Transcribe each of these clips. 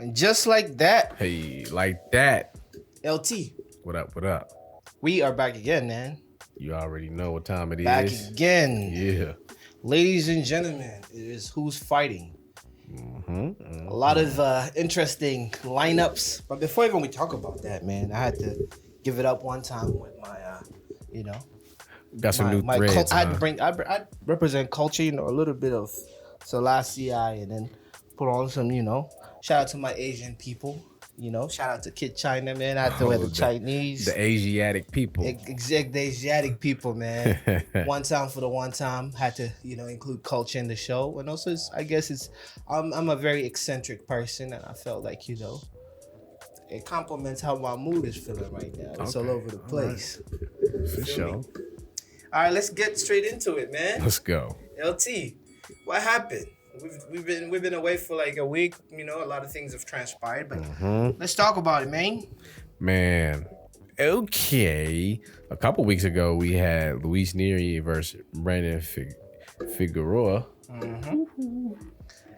And just like that, Hey, like that. LT, What up? What up? we are back again, man. You already know what time it Back is. again. Yeah. Ladies and gentlemen, it is Who's Fighting. A lot of interesting lineups. But before even we talk about that, man, I had to give it up one time with my, Got some new my threads. I had to bring, I represent culture, a little bit of Selassie, and then put on some, shout out to my Asian people. Shout out to Kid China, man. I had to wear the Chinese. The Asiatic people. Exact, the Asiatic people, man. One time for the one time. Had to, include culture in the show. And also, I'm a very eccentric person. And I felt like, it complements how my mood is feeling right now. It's all over the place. Right. For sure. All right, let's get straight into it, man. Let's go. LT, what happened? We've been away for like a week. A lot of things have transpired, but let's talk about it, man. Man, okay. A couple weeks ago, we had Luis Neri versus Brandon Figueroa.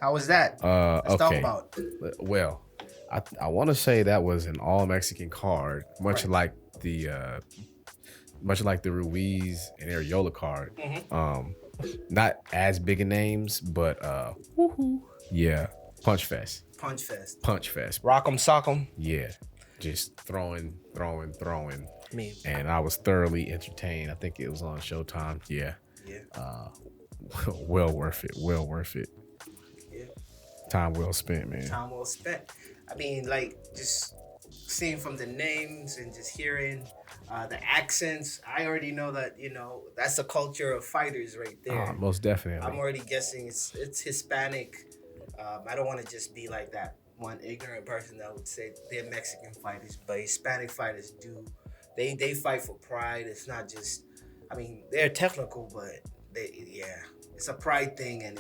How was that? Let's talk Okay. about it. Well, I want to say that was an all Mexican card, much like the Ruiz and Areola card. Not as big of names, but yeah, Punch Fest. Rock'em sock'em. Yeah, just throwing. Me. And I was thoroughly entertained. I think it was on Showtime. Yeah. Well worth it. Yeah. Time well spent, man. Time well spent. I mean, like, just seeing from the names and just hearing the accents, I already know that, that's a culture of fighters right there. Most definitely. I'm already guessing it's Hispanic. I don't want to just be like that one ignorant person that would say they're Mexican fighters, but Hispanic fighters do. They fight for pride. It's not just, they're technical, but it's a pride thing, and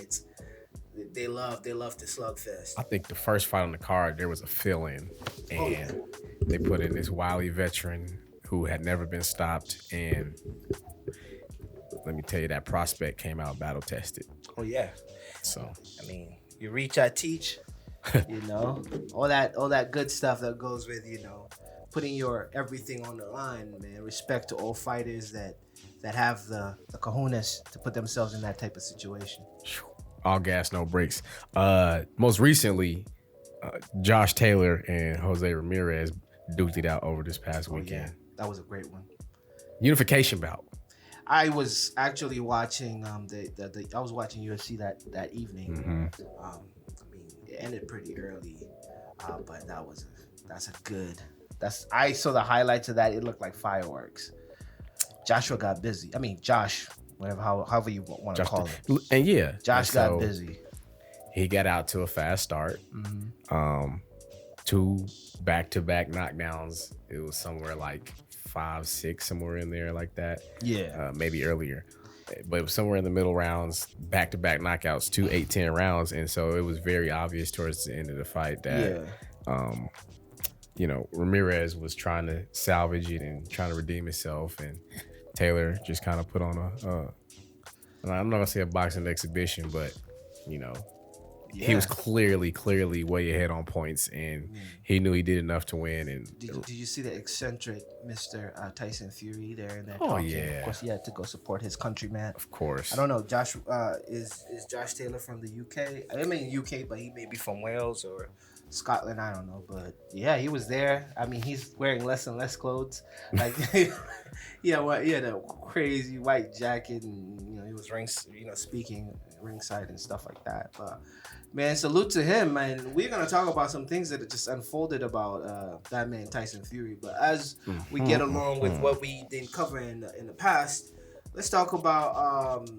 they love the slugfest. I think the first fight on the card, there was a fill-in, and they put in this wily veteran who had never been stopped, and let me tell you, that prospect came out battle tested. Oh yeah. So you reach, I teach. all that good stuff that goes with putting your everything on the line, man. Respect to all fighters that have the cojones to put themselves in that type of situation. All gas, no brakes. Most recently, Josh Taylor and Jose Ramirez duked it out over this past weekend. Yeah. That was a great one. Unification bout. I was actually watching I was watching UFC that evening. It ended pretty early, but I saw the highlights of that. It looked like fireworks. Joshua got busy. Josh, however you want to call it. And yeah, Josh got busy. He got out to a fast start. 2 back-to-back knockdowns. It was somewhere like 5-6, somewhere in there like that. Yeah. Maybe earlier. But it was somewhere in the middle rounds, back-to-back knockouts, 2 8-10 rounds. And so it was very obvious towards the end of the fight that, Ramirez was trying to salvage it and trying to redeem himself. And Taylor just kind of put on I'm not going to say a boxing exhibition, but, he was clearly way ahead on points, and he knew he did enough to win. And did you see the eccentric Mr. Tyson Fury there in that? Oh talking? yeah. Of course, he had to go support his countryman. Of course. I don't know. Josh is Josh Taylor from the UK? UK, but he may be from Wales or Scotland. I don't know, but yeah, he was there. He's wearing less and less clothes. Like, he had a crazy white jacket, and he was speaking ringside and stuff like that. But man, salute to him, man. We're gonna talk about some things that have just unfolded about that man Tyson Fury. But as we get along with what we didn't cover in the past, let's talk about.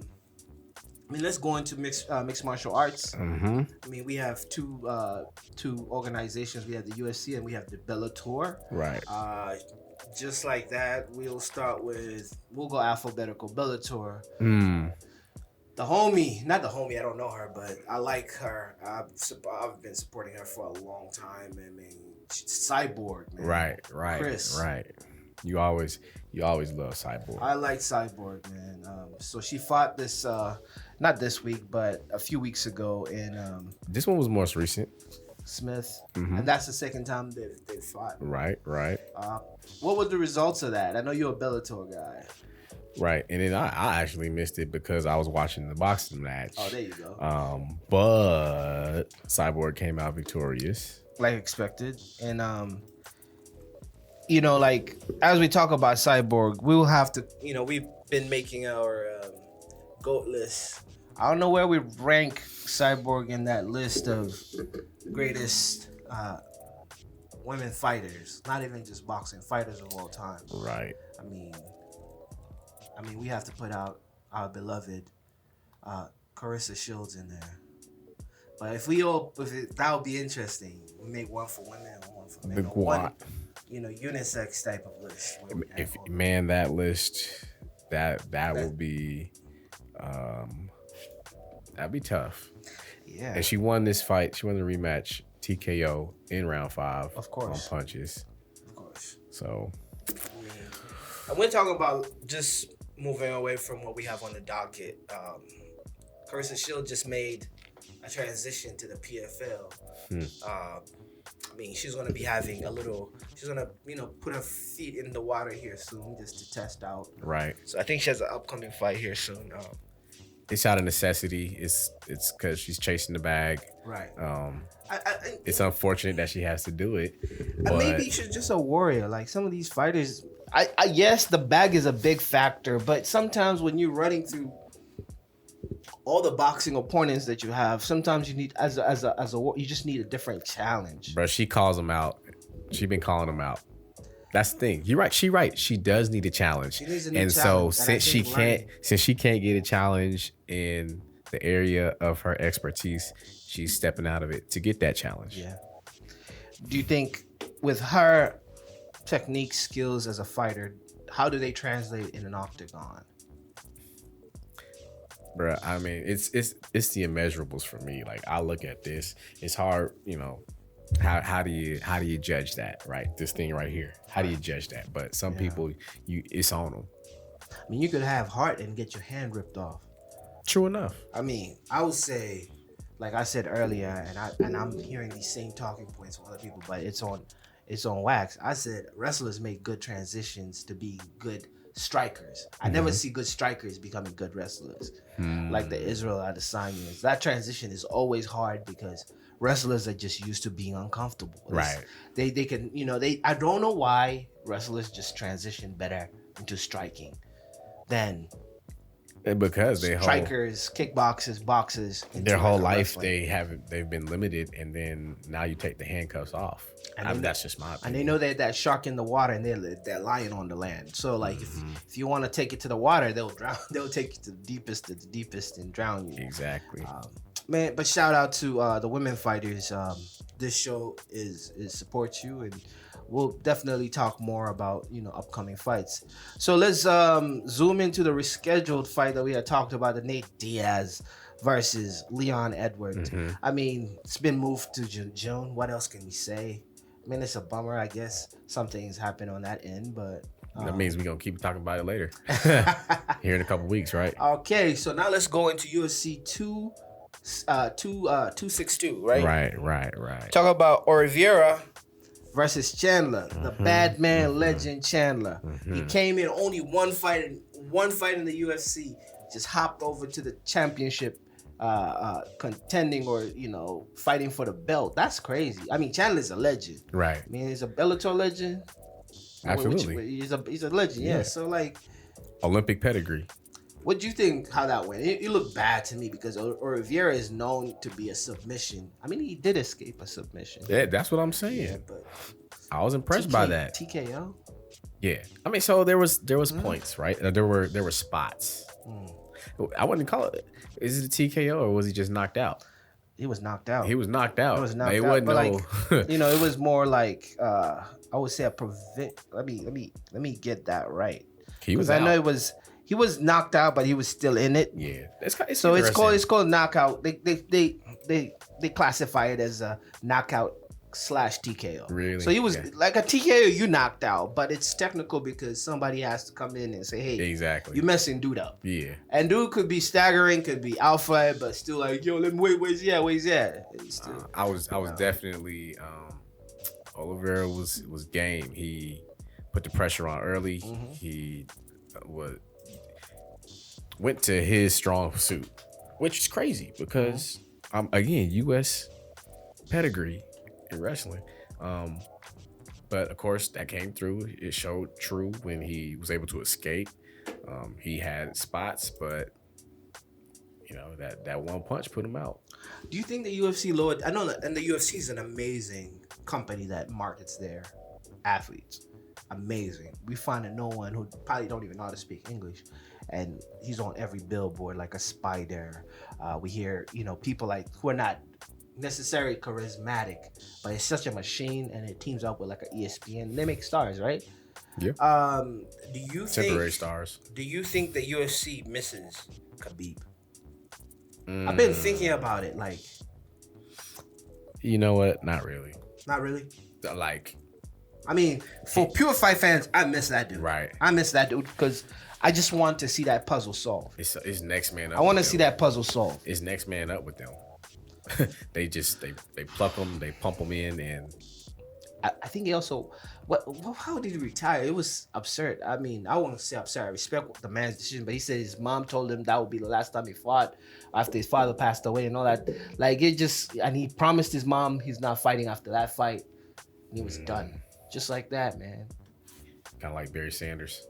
Let's go into mixed martial arts. We have two organizations. We have the UFC and we have the Bellator. Right. Just like that, we'll go alphabetical. Bellator. The homie, not the homie, I don't know her, but I like her. I've been supporting her for a long time. Cyborg, man. Right. Chris. Right. You always love Cyborg. I like Cyborg, man. So she fought this, not this week, but a few weeks ago. And this one was most recent. Smith, and that's the second time they fought. Right. What were the results of that? I know you're a Bellator guy. Right, and then I actually missed it because I was watching the boxing match. Oh, there you go. But Cyborg came out victorious, like expected, and like as we talk about Cyborg, we will have to. We've been making our GOAT list. I don't know where we rank Cyborg in that list of greatest women fighters. Not even just boxing fighters of all time. Right. I mean, we have to put out our beloved Carissa Shields in there. But that would be interesting. We make one for women and one for men. One, unisex type of list. That list, that would be, that'd be tough. Yeah. And she won this fight. She won the rematch TKO in round 5. Of course. On punches. Of course. So. And we're talking about just moving away from what we have on the docket. Carissa Shields just made a transition to the PFL. She's going to be having she's going to, put her feet in the water here soon just to test out. Right. So I think she has an upcoming fight here soon. It's out of necessity. It's because she's chasing the bag. Right. It's unfortunate that she has to do it. But maybe she's just a warrior. Like some of these fighters, yes, the bag is a big factor, but sometimes when you're running through all the boxing opponents that you have, sometimes you need you just need a different challenge. Bro, she calls them out. She been calling them out. That's the thing. You're right. She right. She does need a challenge. She needs a new and challenge. So since she can't get a challenge in the area of her expertise, she's stepping out of it to get that challenge. Yeah. Do you think with her technique skills as a fighter, how do they translate in an octagon? Bro, I mean, it's the immeasurables for me. Like I look at this, it's hard, How do you judge that, right? This thing right here. How do you judge that? But some people, it's on them. I mean, you could have heart and get your hand ripped off. True enough. I mean, I would say, like I said earlier, and I'm hearing these same talking points from other people, but it's on wax. I said wrestlers make good transitions to be good strikers. I never see good strikers becoming good wrestlers, like the Israel Adesanyas. That transition is always hard because wrestlers are just used to being uncomfortable. Right. They can, I don't know why wrestlers just transition better into striking than because strikers, kickboxers, boxers. Their whole life they've been limited, and then now you take the handcuffs off. That's just my opinion. And they know that shark in the water, and they're lying on the land. So like if you want to take it to the water, they'll drown. They'll take you to the deepest and drown you. Exactly. Man, but shout out to the women fighters. This show is supports you, and we'll definitely talk more about upcoming fights. So let's zoom into the rescheduled fight that we had talked about, the Nate Diaz versus Leon Edwards. I mean, it's been moved to June. What else can we say? I mean, it's a bummer, I guess. Something's happened on that end, but that means we're gonna keep talking about it later. Here in a couple weeks, right? Okay, so now let's go into UFC 262, right? Right. Talk about Oliveira versus Chandler, the bad man legend Chandler. He came in only one fight in the UFC, just hopped over to the championship, contending or fighting for the belt. That's crazy. I mean, Chandler's a legend, right? I mean, he's a Bellator legend. Absolutely, he's a legend. Yeah. So like, Olympic pedigree. What do you think how that went? It looked bad to me because Oliveira is known to be a submission. I mean, he did escape a submission. Yeah, that's what I'm saying. Yeah, but I was impressed by that. TKO? Yeah. I mean, so there was points, right? There were spots. I wouldn't call it. Is it a TKO or was he just knocked out? He was knocked out. It wasn't it was more like I would say a prevent. Let me get that right. He was out. I know he was knocked out, but he was still in it. Yeah, it's called knockout. They classify it as a knockout slash TKO. Really? So he was like a TKO you knocked out, but it's technical because somebody has to come in and say, hey, exactly, you messing dude up. Yeah. And dude could be staggering, could be alpha, but still like, yo, let me wait, where's he at? Still, I was definitely Oliveira was game. He put the pressure on early. Mm-hmm. He went to his strong suit, which is crazy because again, U.S. pedigree in wrestling. But of course, that came through. It showed true when he was able to escape. He had spots, but you know that one punch put him out. Do you think the UFC lowered? I know that, and the UFC is an amazing company that markets their athletes. Amazing. We find no one who probably don't even know how to speak English, and he's on every billboard like a spider. We hear, people like who are not necessarily charismatic, but it's such a machine, and it teams up with like an ESPN. They make stars, right? Yeah. Do you temporary stars? Do you think the UFC misses Khabib? I've been thinking about it. Like, you know what? Not really. Not really. Like, I mean, for pure fight fans, I miss that dude. Right. I miss that dude because I just want to see that puzzle solved. It's next man up. I want to see that puzzle solved. It's next man up with them. they pluck them, they pump them in, and I think he also how did he retire? It was absurd. I mean, I won't say absurd. I respect the man's decision, but he said his mom told him that would be the last time he fought after his father passed away and all that. Like and he promised his mom he's not fighting after that fight. And he was done. Just like that, man. Kind of like Barry Sanders.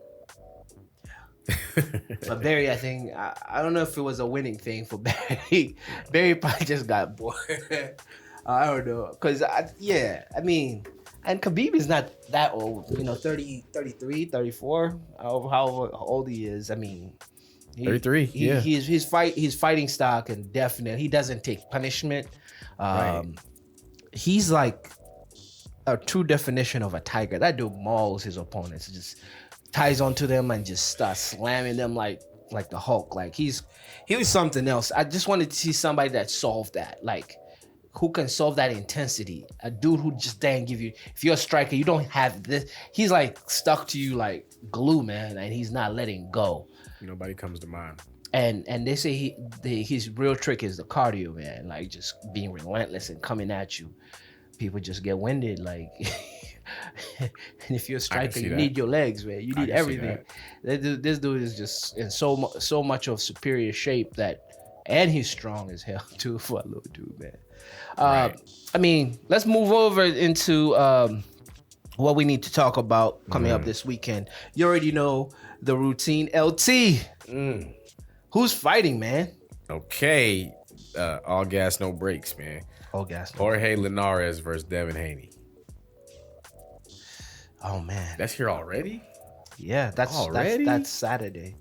But Barry, I think, I don't know if it was a winning thing for Barry. Barry probably just got bored. I don't know. Because, I mean, and Khabib is not that old. 30, 33, 34, however old he is. I mean, 33, yeah. His fighting stock and definite. He doesn't take punishment. Right. He's like a true definition of a tiger. That dude mauls his opponents. Just ties onto them and just starts slamming them like the Hulk. Like he was something else. I just wanted to see somebody that solved that. Like who can solve that intensity. A dude who just didn't give you. If you're a striker, you don't have this. He's like stuck to you like glue, man, and he's not letting go. Nobody comes to mind. And they say his real trick is the cardio, man. Like just being relentless and coming at you. People just get winded, like. And if you're a striker, you need your legs, man. You need everything. This dude is just in so much of superior shape and he's strong as hell too for a little dude, man. Right. I mean, let's move over into what we need to talk about coming up this weekend. You already know the routine. LT, who's fighting, man? Okay, all gas, no brakes, man. All gas. Jorge Linares versus Devin Haney. Oh man, that's here already. Yeah, that's Saturday.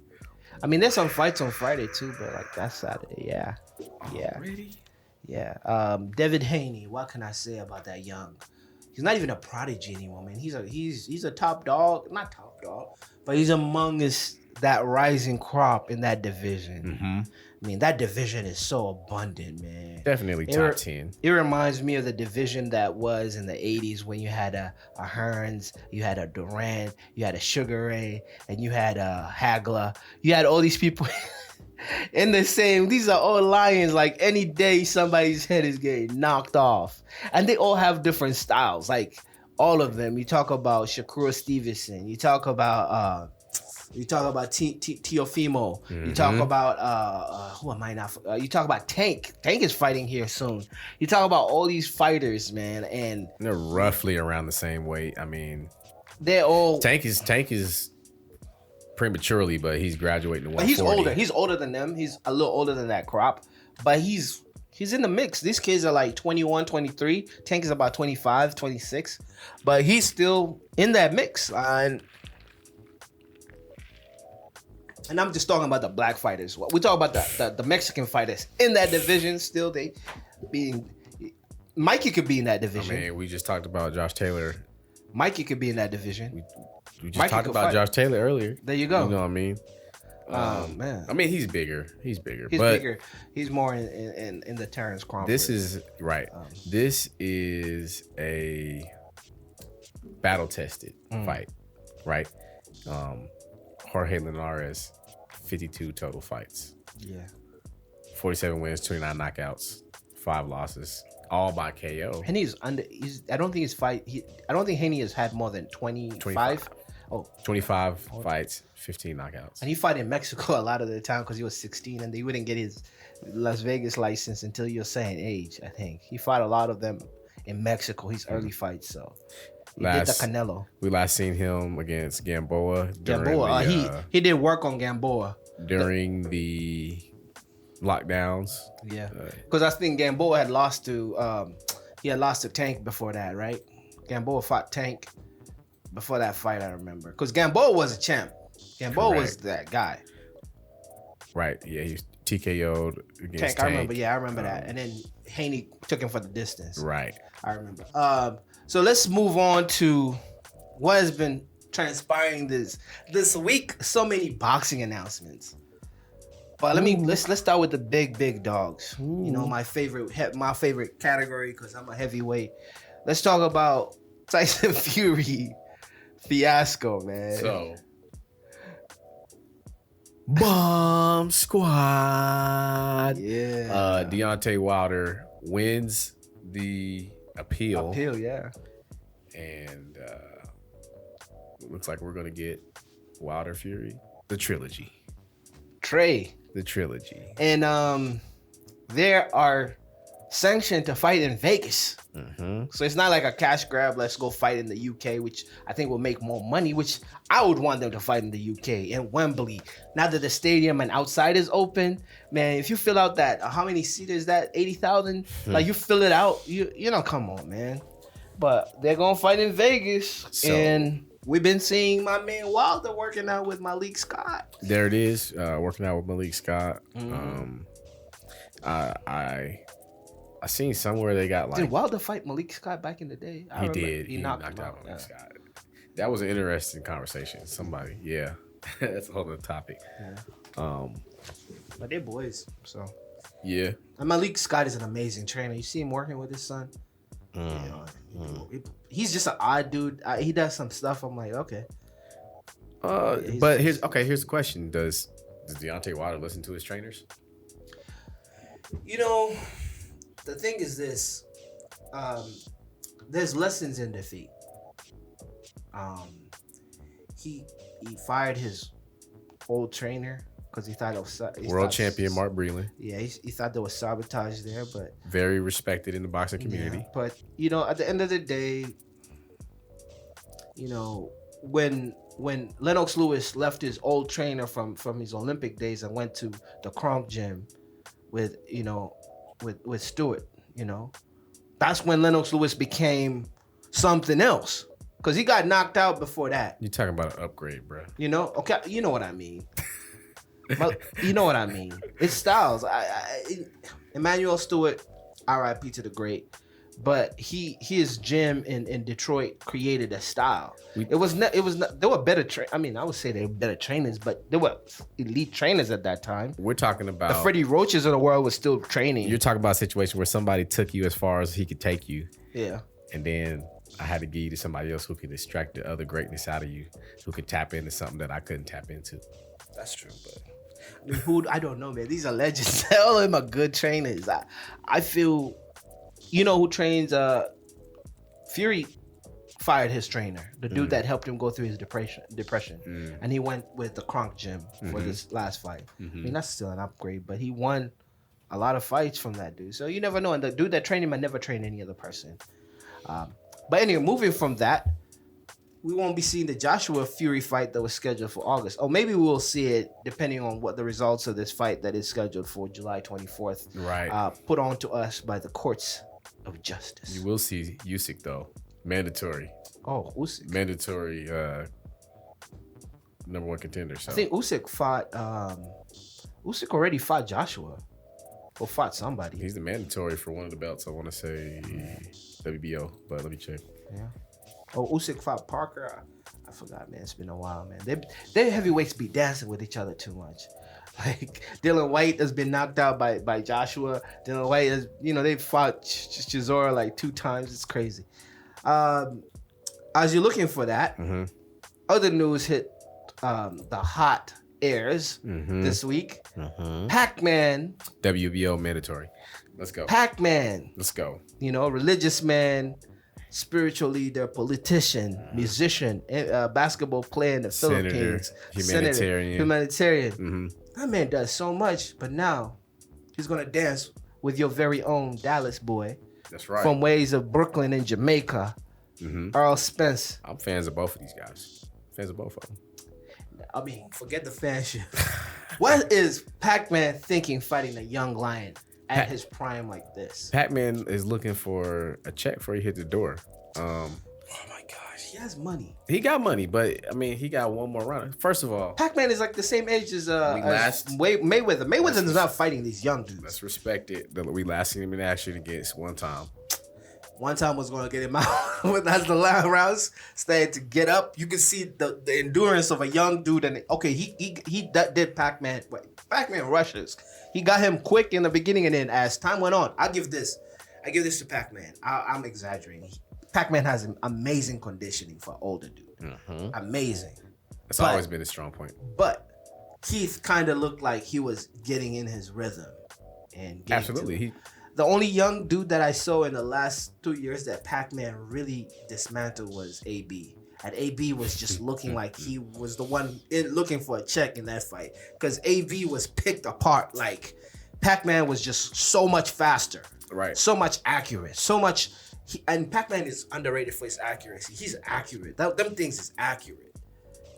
I mean, there's some fights on Friday too, but like that's Saturday. Yeah, already? Yeah. Devin Haney. What can I say about that young? He's not even a prodigy anymore, man. He's a top dog, not top dog, but he's among that rising crop in that division. Mm-hmm. I mean, that division is so abundant, man. Definitely top 10. It reminds me of the division that was in the 80s when you had a Hearns, you had a Durant, you had a Sugar Ray, and you had a Hagler. You had all these people in the same. These are all lions. Like any day, somebody's head is getting knocked off. And they all have different styles. Like all of them. You talk about Shakur Stevenson. You talk about... Teofimo. Mm-hmm. You talk about who am I not? You talk about Tank. Tank is fighting here soon. You talk about all these fighters, man, and they're roughly around the same weight. I mean, they're all Tank is prematurely, but he's graduating to 140. He's older. He's older than them. He's a little older than that crop, but he's in the mix. These kids are like 21, 23. Tank is about 25, 26, but he's still in that mix. And I'm just talking about the black fighters. We talk about the Mexican fighters in that division. Still, Mikey could be in that division. I mean, we just talked about Josh Taylor. Mikey could be in that division. We just talked about Josh Taylor earlier. There you go. You know what I mean? Man. I mean, he's bigger. He's bigger. He's but bigger. He's more in the Terrence Crawford. This is right. This is a battle tested fight, right? Jorge Linares, 52 total fights. Yeah. 47 wins, 29 knockouts, 5 losses, all by KO. Henny's under. I don't think I don't think Henny has had more than 25. Oh, 25 fights, 15 knockouts. And he fought in Mexico a lot of the time because he was 16 and they wouldn't get his Las Vegas license until you're saying age, I think. He fought a lot of them in Mexico, his early fights, so he did the Canelo. We last seen him against Gamboa. He did work on Gamboa. During the lockdowns. Yeah. Because I think Gamboa had lost to Tank before that, right? Gamboa fought Tank before that fight, I remember. Because Gamboa was a champ. Gamboa was that guy. Right. Yeah, he was TKO'd against Tank. I remember. Yeah, I remember that. And then Haney took him for the distance. Right. I remember. So let's move on to what has been transpiring this week. So many boxing announcements. But let's start with the big dogs. Ooh. You know, my favorite category because I'm a heavyweight. Let's talk about Tyson Fury fiasco, man. So, Bomb Squad. Yeah. Deontay Wilder wins the appeal. Yeah. And looks like we're gonna get Wilder Fury, the trilogy. The trilogy. And there are sanctioned to fight in Vegas. Mm-hmm. So it's not like a cash grab, let's go fight in the UK, which I think will make more money, which I would want them to fight in the UK, in Wembley. Now that the stadium and outside is open, man, if you fill out that, how many seats is that? 80,000? Like you fill it out, you know, come on, man. But they're going to fight in Vegas. And we've been seeing my man Wilder working out with Malik Scott. There it is, working out with Malik Scott. Mm-hmm. I seen somewhere they got like. Did Wilder fight Malik Scott back in the day? He did. He knocked out Malik Scott. That was an interesting conversation. Somebody, yeah, that's a whole other topic. Yeah. But they're boys, so. Yeah. And Malik Scott is an amazing trainer. You see him working with his son. He's just an odd dude. He does some stuff. I'm like, okay. But here's the question: Does Deontay Wilder listen to his trainers? You know, the thing is this. There's lessons in defeat. He fired his old trainer because he thought it was world champion Mark Breland. Yeah, he thought there was sabotage there, but very respected in the boxing community. Yeah, but you know, at the end of the day, you know, when Lennox Lewis left his old trainer from his Olympic days and went to the Kronk gym with Stewart, you know, that's when Lennox Lewis became something else. Because he got knocked out before that. You're talking about an upgrade, bro. You know? Okay, you know what I mean. You know what I mean. It's styles. Emmanuel Stewart, R.I.P. to the great. But his gym in Detroit created a style. There were better I would say they were better trainers, but there were elite trainers at that time. We're talking about the Freddie Roaches of the world was still training. You're talking about a situation where somebody took you as far as he could take you. Yeah. And then I had to give you to somebody else who could extract the other greatness out of you, who could tap into something that I couldn't tap into. That's true, but I don't know, man. These are legends. All of them are good trainers. I feel, you know who trains Fury fired his trainer, the dude that helped him go through his depression, and he went with the Kronk gym for this last fight. I mean, that's still an upgrade, but he won a lot of fights from that dude. So you never know. And the dude that trained him, I never trained any other person. But anyway, moving from that, we won't be seeing the Joshua Fury fight that was scheduled for August. Or maybe we'll see it depending on what the results of this fight that is scheduled for July 24th. Right. Put on to us by the courts of justice. You will see Usyk though. Mandatory. Oh, Usyk. Mandatory number one contender. So. I think Usyk fought. Usyk already fought Joshua. Or fought somebody. He's the mandatory for one of the belts. I want to say WBO, but let me check. Yeah. Oh, Usyk fought Parker. I forgot, man. It's been a while, man. They heavyweights be dancing with each other too much. Like Dylan White has been knocked out by Joshua. Dylan White is, they fought Chisora like 2 times. It's crazy. As you're looking for that, other news hit the hot airs this week. Pac-Man. WBO mandatory. Let's go. Pac-Man. Let's go. Religious man, spiritual leader, politician, musician, basketball player in the Philippines, humanitarian. That man does so much, but now he's gonna dance with your very own Dallas boy. That's right. From ways of Brooklyn and Jamaica, Earl Spence. I'm fans of both of these guys. Fans of both of them. I mean, forget the fanship. What is Pac-Man thinking fighting a young lion at his prime like this? Pac-Man is looking for a check before he hit the door. Oh my gosh, he has money. He got money, but I mean, he got one more round. First of all, Pac-Man is like the same age as Mayweather. Mayweather's not fighting these young dudes. Let's respect it. We last seen him in action against one time. One time was going to get him out. As the last rounds started to get up, you can see the endurance of a young dude. And he did Pac-Man. Pac-Man rushes. He got him quick in the beginning, and then as time went on, I give this to Pac-Man. I'm exaggerating. Pac-Man has amazing conditioning for an older dude. Amazing. That's always been a strong point. But Keith kind of looked like he was getting in his rhythm. And absolutely. The only young dude that I saw in the last 2 years that Pac-Man really dismantled was AB. And AB was just looking like he was the one looking for a check in that fight. Because AB was picked apart. Like, Pac-Man was just so much faster. Right. So much accurate. So much... and Pac-Man is underrated for his accuracy. He's accurate. Them things is accurate.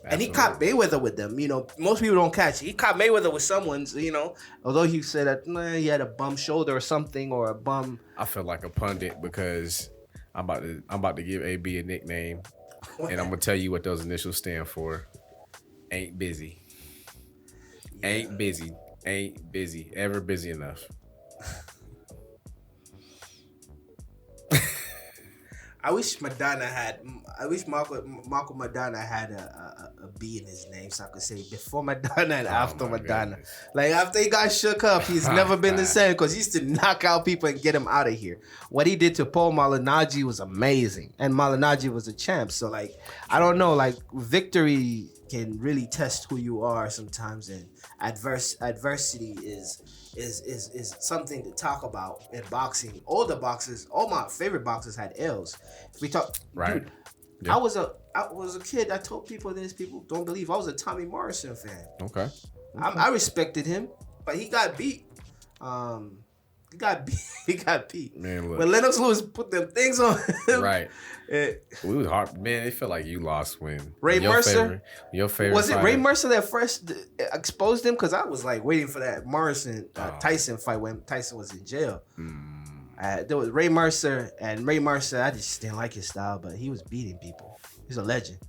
Absolutely. And he caught Mayweather with them. Most people don't catch it. He caught Mayweather with someone's, although he said that he had a bum shoulder or something or a bum. I feel like a pundit because I'm about to give AB a nickname, and I'm gonna tell you what those initials stand for. Ain't busy. Yeah. Ain't busy. Ain't busy. Ever busy enough. I wish Marco Madonna had a B in his name so I could say before Madonna and after Madonna. Goodness. Like after he got shook up, he's never been the same because he used to knock out people and get him out of here. What he did to Paul Malignaggi was amazing. And Malignaggi was a champ. So I don't know, victory can really test who you are sometimes, and adversity is something to talk about in boxing. All my favorite boxers had L's. If we talk, right? Dude, yeah. I was a kid. I told people this. People don't believe. I was a Tommy Morrison fan. Okay. I respected him, but he got beat. He got beat. Man, look. When Lennox Lewis put them things on him. Right. It was hard. Man, it felt like you lost when Ray Mercer. Your favorite was it fighter. Ray Mercer that first exposed him? Because I was waiting for that Morrison Tyson fight when Tyson was in jail. There was Ray Mercer, and Ray Mercer, I just didn't like his style, but he was beating people. He's a legend.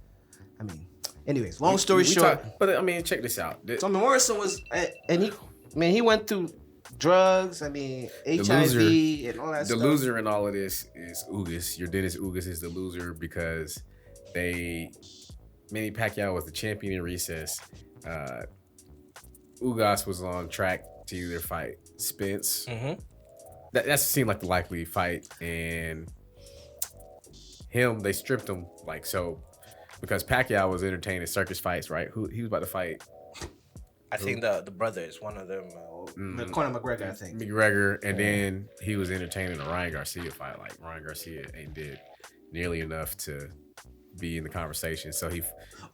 I mean, anyways, long story short. But I mean, check this out. Tommy Morrison was, and he went through drugs, HIV and all that stuff. The loser in all of this is Ugas. Your Dennis Ugas is the loser because Manny Pacquiao was the champion in recess. Ugas was on track to either fight Spence. That seemed like the likely fight, and they stripped him because Pacquiao was entertaining circus fights, right? He was about to fight. I think the brother is one of them. Conor McGregor, I think. McGregor, and then he was entertaining a Ryan Garcia fight. Ryan Garcia ain't did nearly enough to be in the conversation. So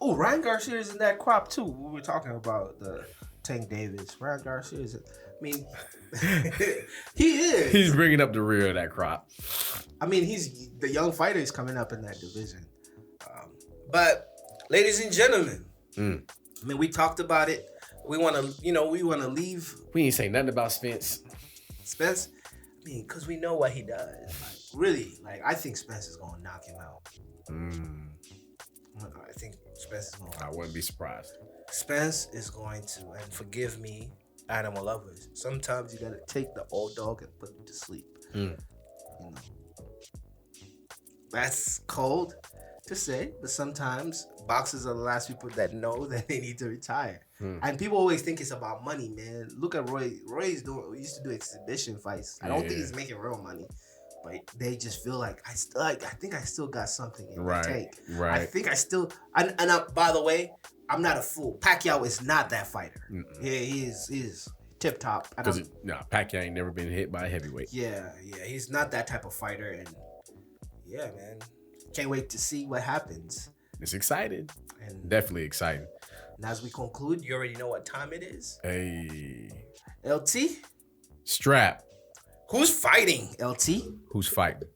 Ryan Garcia is in that crop too. We were talking about the Tank Davis. Ryan Garcia is. He is. He's bringing up the rear of that crop. I mean, he's the young fighter is coming up in that division. But ladies and gentlemen, we talked about it. We want to leave. We ain't say nothing about Spence. Spence? Because we know what he does. Really, I think Spence is going to knock him out. I think Spence is going to. I wouldn't be surprised. Spence is going to, and forgive me, animal lovers. Sometimes you got to take the old dog and put him to sleep. That's cold. to say, but sometimes boxers are the last people that know that they need to retire. Hmm. And people always think it's about money, man. Look at Roy. Roy's doing used to do exhibition fights. I don't think he's making real money, but they just feel like I think I still got something in the tank. Right. I think I still. By the way, I'm not a fool. Pacquiao is not that fighter. Yeah, he is tip top. Because Pacquiao ain't never been hit by a heavyweight. Yeah, he's not that type of fighter, and yeah, man, can't wait to see what happens. It's exciting, and definitely exciting. And as we conclude, you already know what time it is. Hey, LT, strap. Who's fighting? LT, Who's fighting?